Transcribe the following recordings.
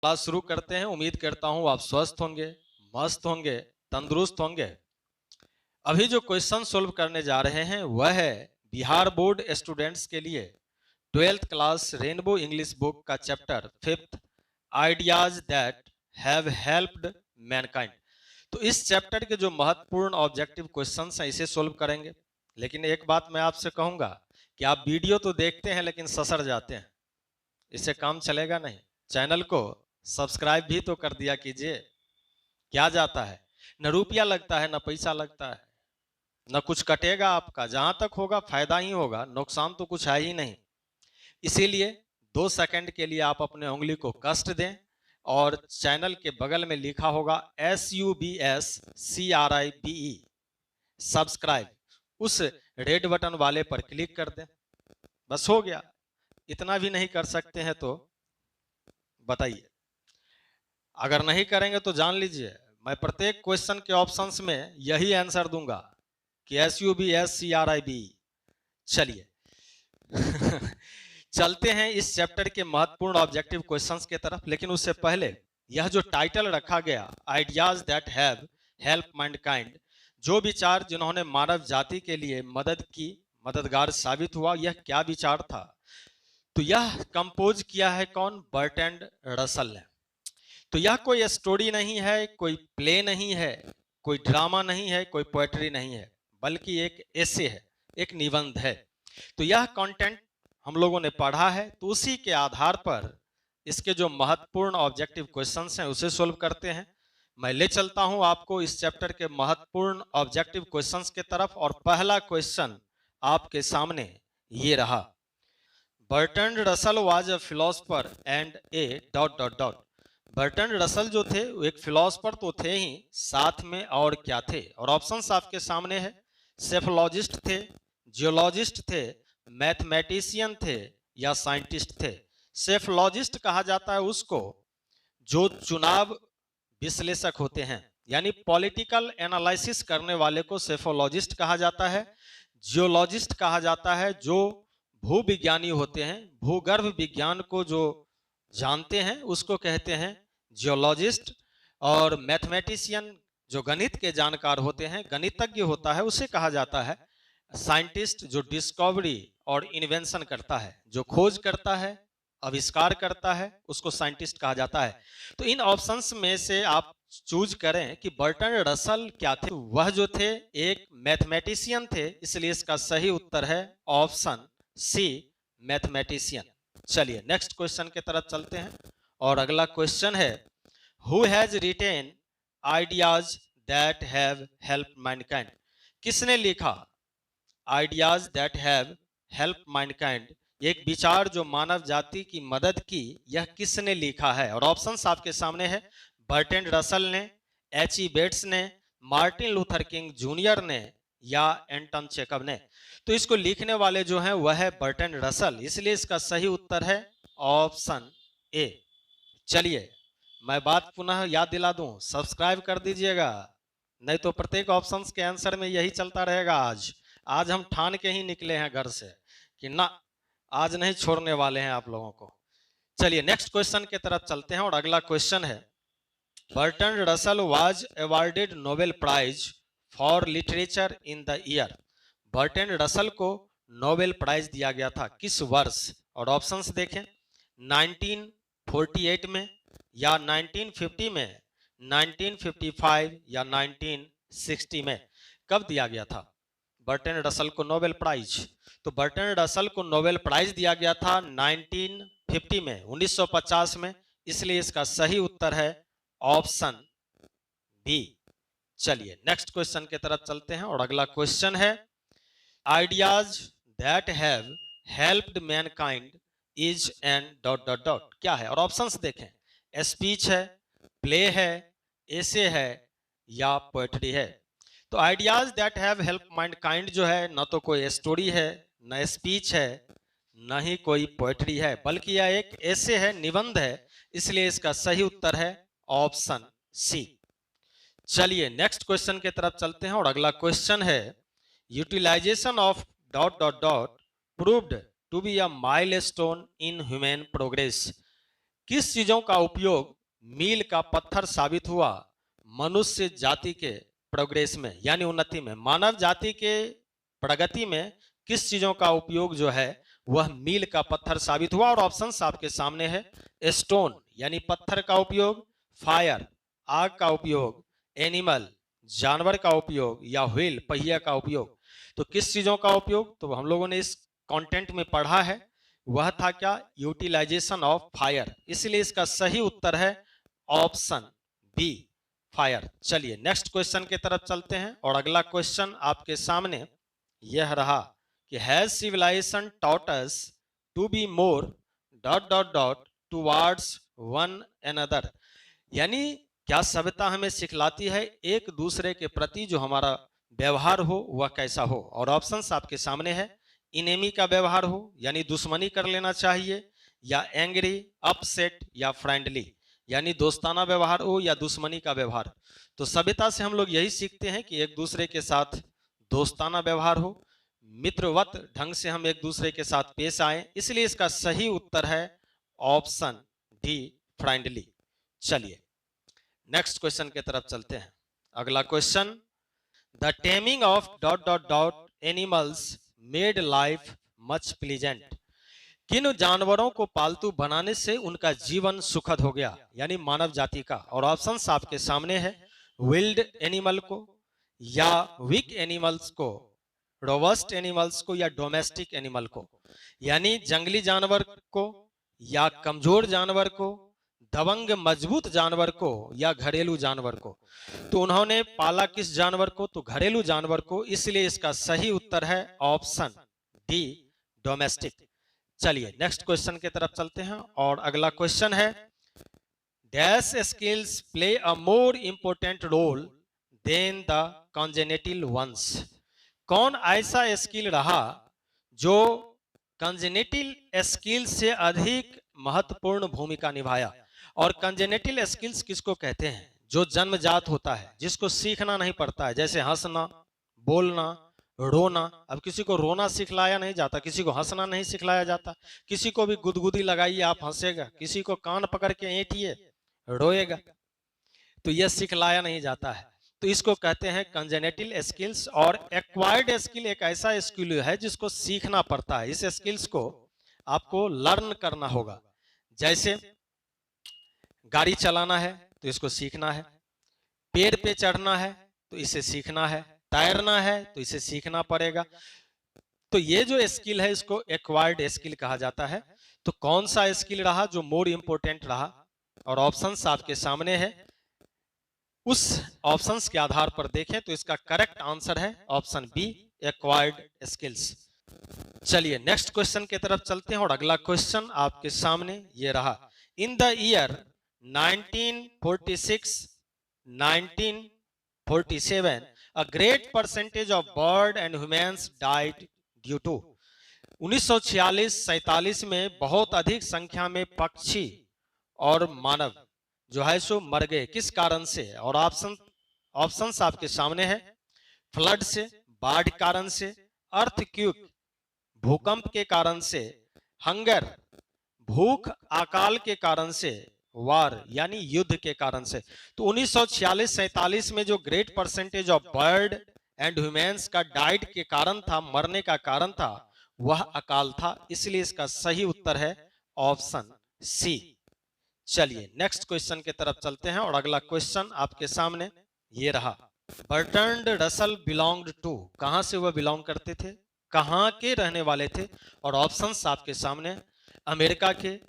Class शुरू करते हैं। उम्मीद करता हूं आप स्वस्थ होंगे, मस्त होंगे, तंदुरुस्त होंगे। अभी जो क्वेश्चन सोल्व करने जा रहे हैं वह है बिहार बोर्ड स्टूडेंट्स के लिए 12th class Rainbow English book का chapter 5th ideas that have helped mankind. तो इस चैप्टर के जो महत्वपूर्ण ऑब्जेक्टिव क्वेश्चंस हैं इसे सोल्व करेंगे। लेकिन एक बात मैं आपसे कहूंगा कि आप वीडियो तो देखते हैं लेकिन ससर जाते हैं, इससे काम चलेगा नहीं। चैनल को सब्सक्राइब भी तो कर दिया कीजिए। क्या जाता है, न रुपया लगता है न पैसा लगता है, न कुछ कटेगा आपका, जहां तक होगा फायदा ही होगा, नुकसान तो कुछ है ही नहीं। इसीलिए 2 सेकंड के लिए आप अपने उंगली को कष्ट दें और चैनल के बगल में लिखा होगा SUBSCRIBE सब्सक्राइब, उस रेड बटन वाले पर क्लिक कर दें। बस हो गया। इतना भी नहीं कर सकते हैं तो बताइए। अगर नहीं करेंगे तो जान लीजिए मैं प्रत्येक क्वेश्चन के ऑप्शंस में यही आंसर दूंगा कि SUBSCRIBE। चलिए चलते हैं इस चैप्टर के महत्वपूर्ण ऑब्जेक्टिव क्वेश्चंस के तरफ। लेकिन उससे पहले यह जो टाइटल रखा गया ideas that have help Mankind, जो विचार जिन्होंने मानव जाति के लिए मदद की, मददगार साबित हुआ, यह क्या विचार था? तो यह कंपोज किया है कौन? बर्ट्रैंड रसल ने। तो यह कोई स्टोरी नहीं है, कोई प्ले नहीं है, कोई ड्रामा नहीं है, कोई पोएट्री नहीं है, बल्कि एक एसे है, एक निबंध है। तो यह कंटेंट हम लोगों ने पढ़ा है, तो उसी के आधार पर इसके जो महत्वपूर्ण ऑब्जेक्टिव क्वेश्चंस हैं उसे सोल्व करते हैं। मैं ले चलता हूं आपको इस चैप्टर के महत्वपूर्ण ऑब्जेक्टिव क्वेश्चंस के तरफ। और पहला क्वेश्चन आपके सामने ये रहा। Bertrand Russell was a philosopher and A dot dot dot. Bertrand Russell जो थे वो एक फिलोसफर तो थे ही, साथ में और क्या थे? और ऑप्शंस आपके सामने है। सेफोलॉजिस्ट थे, जियोलॉजिस्ट थे, मैथमेटिशियन थे या साइंटिस्ट थे। सेफोलॉजिस्ट कहा जाता है उसको जो चुनाव विश्लेषक होते हैं, यानी पॉलिटिकल एनालिसिस करने वाले को सेफोलॉजिस्ट कहा जाता है। जियोलॉजिस्ट कहा जाता है जो भूविज्ञानी होते हैं, भूगर्भ विज्ञान को जो जानते हैं उसको कहते हैं जियोलॉजिस्ट। और मैथमेटिशियन जो गणित के जानकार होते हैं, गणितज्ञ होता है, उसे कहा जाता है साइंटिस्ट। जो डिस्कवरी और इन्वेंशन करता है, जो खोज करता है, आविष्कार करता है, उसको साइंटिस्ट कहा जाता है। तो इन ऑप्शंस में से आप चूज करें कि बर्ट्रैंड रसल क्या थे। वह जो थे एक मैथमेटिशियन थे, इसलिए इसका सही उत्तर है ऑप्शन सी, मैथमेटिशियन। चलिए नेक्स्ट क्वेश्चन की तरफ चलते हैं। और अगला क्वेश्चन है who has retain ideas that have help Mankind. किसने लिखा ideas that have help Mankind, एक विचार जो मानव जाति की मदद की, यह किसने लिखा है? और ऑप्शंस आपके सामने है। बर्ट्रैंड रसल ने, H.E. बेट्स ने, मार्टिन लूथर किंग जूनियर ने या एंटन चेकब ने। तो इसको लिखने वाले जो हैं वह है बर्ट्रैंड रसल, इसलिए इसका सही उत्तर है ऑप्शन ए। चलिए मैं बात पुनः याद दिला दूं, सब्सक्राइब कर दीजिएगा, नहीं तो प्रत्येक ऑप्शंस के आंसर में यही चलता रहेगा। आज हम ठान के ही निकले हैं घर से कि ना, आज नहीं छोड़ने वाले हैं आप लोगों को। चलिए नेक्स्ट क्वेश्चन की तरफ चलते हैं। और अगला क्वेश्चन है Bertrand Russell was awarded Nobel prize for literature in the year. Bertrand Russell को नोबेल प्राइज दिया गया था किस वर्ष? और ऑप्शंस देखें, 1948 में या 1950 में, 1955 या 1960 में। कब दिया गया था बर्ट्रैंड रसल को नोबेल प्राइज? तो बर्ट्रैंड रसल को नोबेल प्राइज दिया गया था 1950 में, 1950 में, इसलिए इसका सही उत्तर है ऑप्शन बी। चलिए नेक्स्ट क्वेश्चन की तरफ चलते हैं। और अगला क्वेश्चन है ideas that have helped Mankind is an dot dot dot. क्या है? और ऑप्शंस देखें, स्पीच है, प्ले है, एसे है या पोएट्री है। तो ideas that have help Mankind जो है न तो कोई स्टोरी है, न स्पीच है, न ही कोई पोएट्री है, बल्कि यह एक ऐसे है, निबंध है, इसलिए इसका सही उत्तर है ऑप्शन सी। चलिए नेक्स्ट क्वेश्चन की तरफ चलते हैं। और अगला क्वेश्चन है utilization of dot dot dot proved to be a milestone in human progress. किस चीजों का उपयोग मील का पत्थर साबित हुआ मनुष्य जाति के प्रोग्रेस में यानी उन्नति में? मानव जाति के प्रगति में किस चीजों का उपयोग जो है वह मील का पत्थर साबित हुआ? और ऑप्शंस आपके सामने है। स्टोन यानी पत्थर का उपयोग, फायर आग का उपयोग, एनिमल जानवर का उपयोग, या व्हील पहिया का उपयोग। तो किस चीजों का उपयोग? तो हम लोगों ने इस कंटेंट में पढ़ा है, वह था क्या? Utilization of fire. इसलिए इसका सही उत्तर है ऑप्शन बी, फायर। चलिए नेक्स्ट क्वेश्चन की तरफ चलते हैं और अगला क्वेश्चन आपके सामने यह रहा कि has civilization taught us to be more dot dot dot towards one another, यानी क्या सभ्यता हमें सिखलाती है एक दूसरे के प्रति जो हमारा व्यवहार हो वह कैसा हो? और ऑप्शंस आपके सामने है। इनेमी का व्यवहार हो यानी दुश्मनी कर लेना चाहिए, या एंग्री, अपसेट या फ्रेंडली यानी दोस्ताना व्यवहार हो या दुश्मनी का व्यवहार। तो सभ्यता से हम लोग यही सीखते हैं कि एक दूसरे के साथ दोस्ताना व्यवहार हो, मित्रवत ढंग से हम एक दूसरे के साथ पेश आए। इसलिए इसका सही उत्तर है ऑप्शन डी, फ्रेंडली। चलिए नेक्स्ट क्वेश्चन की तरफ चलते हैं। अगला question, the taming of dot dot dot animals made life much pleasant. किन जानवरों को पालतू बनाने से उनका जीवन सुखद हो गया यानी मानव जाति का? और ऑप्शंस आपके सामने है। विल्ड एनिमल को, या वीक एनिमल्स को, रोबस्ट एनिमल्स को, या डोमेस्टिक एनिमल को, यानी जंगली जानवर को या कमजोर जानवर को, दबंग मजबूत जानवर को या घरेलू जानवर को। तो उन्होंने पाला किस जानवर को? तो घरेलू जानवर को। इसलिए इसका सही उत्तर है ऑप्शन डी, डोमेस्टिक। चलिए नेक्स्ट क्वेश्चन की तरफ चलते हैं और अगला क्वेश्चन है, dash skills play a more important role than the congenital ones. कौन ऐसा स्किल रहा जो कॉन्जेनिटल स्किल से अधिक महत्वपूर्ण भूमिका निभाया? और कॉन्जेनिटल स्किल्स किसको कहते हैं? जो जन्मजात होता है, जिसको सीखना नहीं पड़ता है, जैसे हंसना, बोलना, रोना। अब किसी को रोना सिखलाया नहीं जाता, किसी को हंसना नहीं सिखलाया जाता, किसी को भी गुदगुदी लगाइए आप हंसेगा, किसी को कान पकड़ के ऐंठिए रोएगा, तो यह सिखलाया नहीं जाता है। तो इसको कहते हैं कंजेनेटिल स्किल्स। और एक्वायर्ड स्किल एक ऐसा स्किल है जिसको सीखना पड़ता है। इस स्किल्स को आपको लर्न करना होगा। जैसे गाड़ी चलाना है तो इसको सीखना है, पेड़ पे चढ़ना है तो इसे सीखना है, तैरना है तो इसे सीखना पड़ेगा। तो ये जो स्किल है इसको एक्वायर्ड स्किल कहा जाता है। तो कौन सा स्किल रहा जो मोर इंपोर्टेंट रहा? और ऑप्शंस आपके सामने है। उस ऑप्शंस के आधार पर देखें तो इसका करेक्ट आंसर है ऑप्शन बी, एक्वायर्ड स्किल्स। चलिए नेक्स्ट क्वेश्चन की तरफ चलते हैं और अगला क्वेश्चन आपके सामने ये रहा, इन the year 1946-1947 a great percentage of bird and humans died due to। 1946-47 में बहुत अधिक संख्या में पक्षी और मानव जो है सो मर गए। किस कारण से? और ऑप्शंस आपके सामने है। फ्लड से, बाढ़ के कारण से, अर्थक्वेक भूकंप के कारण से, हंगर भूख अकाल के कारण से, वार यानी युद्ध के कारण से। तो 1946-47 में जो great percentage of bird and humans का डाइट के कारण था, मरने का कारण था, वह अकाल था। इसलिए इसका सही उत्तर है ऑप्शन सी। चलिए नेक्स्ट क्वेश्चन की तरफ चलते हैं और अगला क्वेश्चन आपके सामने ये रहा, बर्ट्रैंड रसल बिलोंग्ड टू। कहां से वह बिलोंग करते थे, कहां के रहने वाले थे? और ऑप्शंस आपके सामने, अमेरिका के,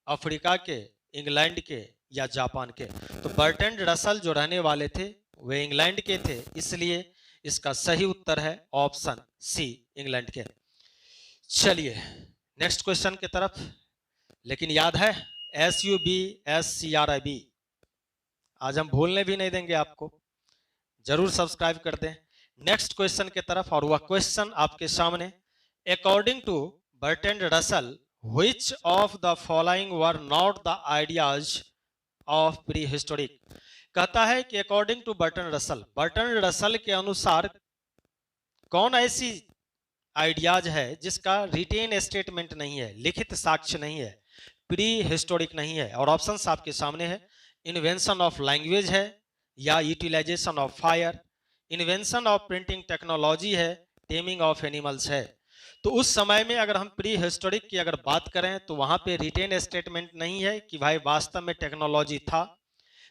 अफ्रीका के, इंग्लैंड के या जापान के। तो बर्ट्रैंड रसल जो रहने वाले थे वे इंग्लैंड के थे। इसलिए इसका सही उत्तर है ऑप्शन सी, इंग्लैंड के। चलिए नेक्स्ट क्वेश्चन की तरफ। लेकिन याद है SUBSCRIB, आज हम भूलने भी नहीं देंगे आपको, जरूर सब्सक्राइब कर दें। नेक्स्ट क्वेश्चन की तरफ और वह क्वेश्चन आपके सामने, according to Bertrand Russell which of the following were not the ideas of prehistoric। कहता है कि अकॉर्डिंग टू बर्ट्रैंड रसल के अनुसार कौन ऐसी आइडियाज है जिसका रिटेन स्टेटमेंट नहीं है, लिखित साक्ष्य नहीं है, प्री हिस्टोरिक नहीं है। और ऑप्शंस आपके सामने है, इन्वेंशन ऑफ लैंग्वेज है या utilization of fire, invention of printing technology है, टेमिंग ऑफ एनिमल्स है। तो उस समय में अगर हम प्री हिस्टोरिक की अगर बात करें तो वहां पे रिटेन स्टेटमेंट नहीं है कि भाई वास्तव में टेक्नोलॉजी था।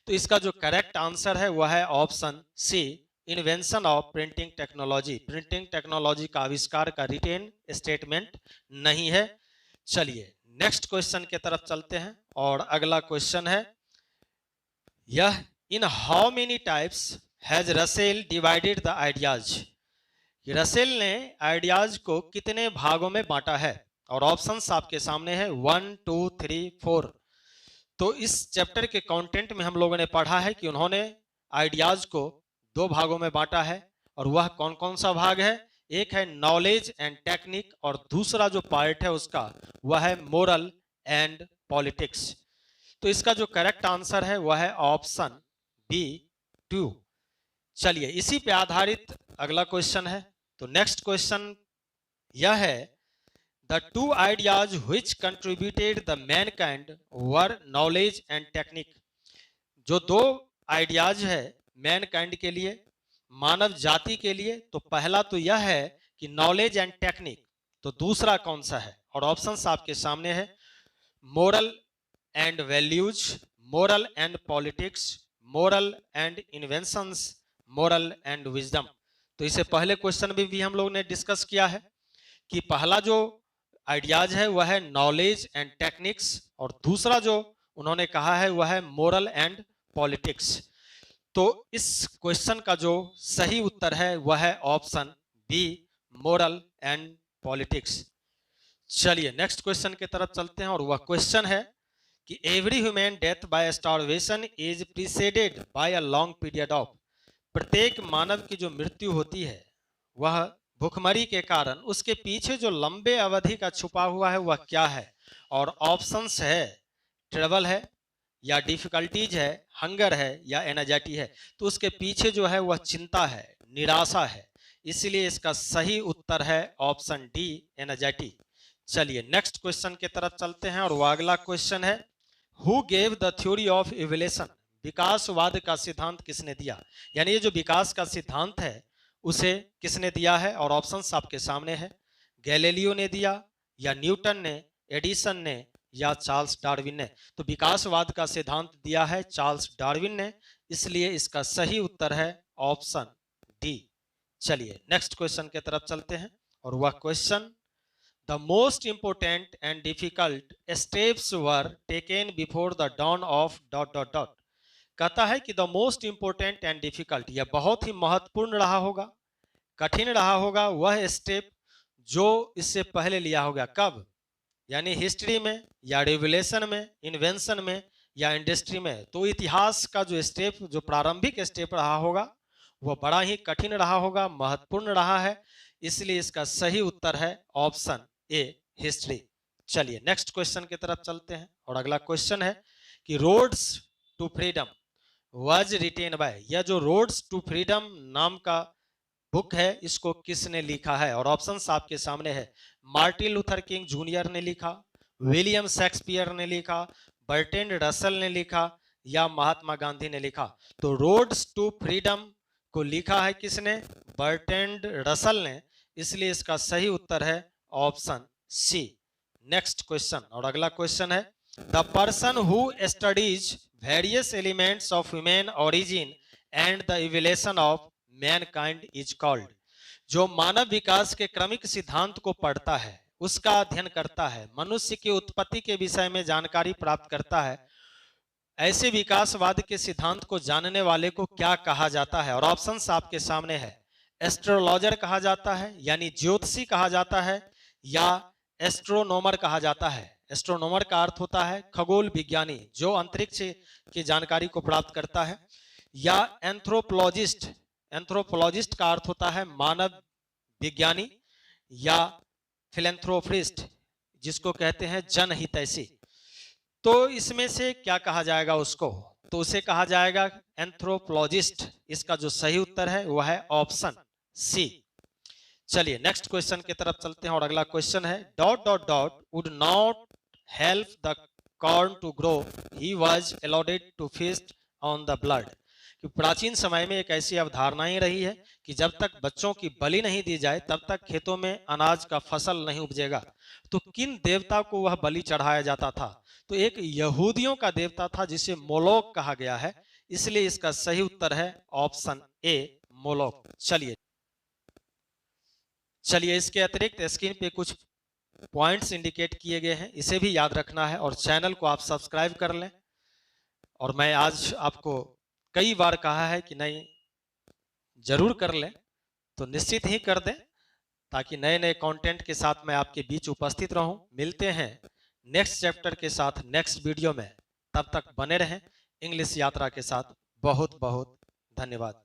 तो इसका जो करेक्ट आंसर है वह है option C, invention of printing technology. Printing technology का आविष्कार का रिटेन स्टेटमेंट नहीं है। चलिए नेक्स्ट क्वेश्चन की तरफ चलते हैं और अगला क्वेश्चन है यह, in how many types has Russell divided the ideas. Russell ने आइडियाज को कितने भागों में बांटा है? और ऑप्शंस आपके सामने है 1 2 3 4। तो इस चैप्टर के कंटेंट में हम लोगों ने पढ़ा है कि उन्होंने आइडियाज को 2 भागों में बांटा है। और वह कौन कौन सा भाग है? एक है नॉलेज एंड टेक्निक और दूसरा जो पार्ट है उसका वह है मोरल एंड पॉलिटिक्स। तो इसका जो करेक्ट आंसर है वह है ऑप्शन बी 2। चलिए इसी पे आधारित अगला क्वेश्चन है। तो नेक्स्ट क्वेश्चन यह है, the two ideas which contributed the Mankind were knowledge and technique. जो 2 आइडियाज है मैनकाइंड के लिए, मानव जाति के लिए, तो पहला तो यह है कि नॉलेज एंड टेक्निक, तो दूसरा कौन सा है? और ऑप्शंस आपके सामने है, moral and values, moral and politics, moral and inventions, moral and wisdom. तो इसे पहले क्वेश्चन में भी हम लोग ने डिस्कस किया है कि पहला जो आइडियाज है वह है नॉलेज एंड टेक्निक्स और दूसरा जो उन्होंने कहा है वह है मोरल एंड पॉलिटिक्स। तो इस क्वेश्चन का जो सही उत्तर है वह है option B, moral and politics. चलिए नेक्स्ट क्वेश्चन की तरफ चलते हैं और वह क्वेश्चन है कि every human death by starvation is preceded by a long period of. प्रत्येक मानव की जो मृत्यु होती है वह भूखमरी के कारण उसके पीछे जो लंबे अवधि का छुपा हुआ है वह क्या है? और ऑप्शंस है, ट्रबल है या डिफिकल्टीज है, हंगर है या एनजाइटी है। तो उसके पीछे जो है वह चिंता है, निराशा है, इसलिए इसका सही उत्तर है ऑप्शन डी, एनजाइटी। चलिए नेक्स्ट क्वेश्चन की तरफ चलते हैं और वह अगला क्वेश्चन है, who gave the theory of evolution. विकासवाद का सिद्धांत किसने दिया? यानी ये जो विकास का सिद्धांत है उसे किसने दिया है? और ऑप्शंस आपके सामने है, गैलीलियो ने दिया या न्यूटन ने, एडिसन ने या चार्ल्स डार्विन ने। तो विकासवाद का सिद्धांत दिया है चार्ल्स डार्विन ने, इसलिए इसका सही उत्तर है ऑप्शन डी। चलिए नेक्स्ट क्वेश्चन की तरफ चलते हैं और वह question, the most important and difficult steps were taken before the dawn of dot dot dot. कहता है कि the most important and difficult, यह बहुत ही महत्वपूर्ण रहा होगा, कठिन रहा होगा वह स्टेप जो इससे पहले लिया होगा। कब? यानी हिस्ट्री में या रिवोल्यूशन में, इन्वेंशन में या इंडस्ट्री में। तो इतिहास का जो स्टेप, जो प्रारंभिक स्टेप रहा होगा वह बड़ा ही कठिन रहा होगा, महत्वपूर्ण रहा है, इसलिए इसका सही उत्तर है ऑप्शन ए, हिस्ट्री। चलिए नेक्स्ट क्वेश्चन की तरफ चलते हैं और अगला क्वेश्चन है कि roads to freedom was written by. यह जो रोड्स टू फ्रीडम नाम का बुक है इसको किसने लिखा है? और ऑप्शंस आपके सामने है, मार्टिन लूथर किंग जूनियर ने लिखा, विलियम शेक्सपियर ने लिखा, बर्ट्रैंड रसल ने लिखा या महात्मा गांधी ने लिखा। तो रोड्स टू फ्रीडम को लिखा है किसने? बर्ट्रैंड रसल ने, इसलिए इसका सही उत्तर है ऑप्शन सी। नेक्स्ट क्वेश्चन और अगला क्वेश्चन है, the person who studies various elements of human origin and the evolution of Mankind is called. जो मानव विकास के क्रमिक सिद्धांत को पढ़ता है, उसका अध्ययन करता है, मनुष्य की उत्पत्ति के विषय में जानकारी प्राप्त करता है, ऐसे विकासवाद के सिद्धांत को जानने वाले को क्या कहा जाता है? और ऑप्शंस आपके सामने है, एस्ट्रोलॉजर कहा जाता है यानी ज्योतिषी कहा जाता है या एस्ट्रोनोमर कहा जाता है। एस्ट्रोनोमर का अर्थ होता है खगोल विज्ञानी जो अंतरिक्ष की जानकारी को प्राप्त करता है, या एंथ्रोपोलॉजिस्ट, एंथ्रोपोलॉजिस्ट का अर्थ होता है मानव विज्ञानी, या फिलैंथ्रोपिस्ट जिसको कहते हैं जनहितैषी। तो इसमें से क्या कहा जाएगा उसको? तो उसे कहा जाएगा एंथ्रोपोलॉजिस्ट। इसका जो सही उत्तर है वह है ऑप्शन सी। चलिए नेक्स्ट क्वेश्चन की तरफ चलते हैं और अगला क्वेश्चन है, dot dot dot would not help the corn to grow, he was allowed to feast on the blood. कि प्राचीन समय में एक ऐसी अवधारणा ही रही है कि जब तक बच्चों की बलि नहीं दी जाए तब तक खेतों में अनाज का फसल नहीं उपजेगा। तो किन देवता को वह बलि चढ़ाया जाता था? तो एक यहूदियों का देवता था जिसे मोलोक कहा गया है, इसलिए इसका सही उत्तर है ऑप्शन ए, मोलोक। चलिए इसके अतिरिक्त स्क्रीन पे कुछ पॉइंट्स इंडिकेट किए गए हैं, इसे भी याद रखना है और चैनल को आप सब्सक्राइब कर लें। और मैं आज आपको कई बार कहा है कि नहीं जरूर कर लें, तो निश्चित ही कर दें ताकि नए नए कंटेंट के साथ मैं आपके बीच उपस्थित रहूं। मिलते हैं नेक्स्ट चैप्टर के साथ नेक्स्ट वीडियो में, तब तक बने रहें इंग्लिश यात्रा के साथ। बहुत बहुत धन्यवाद।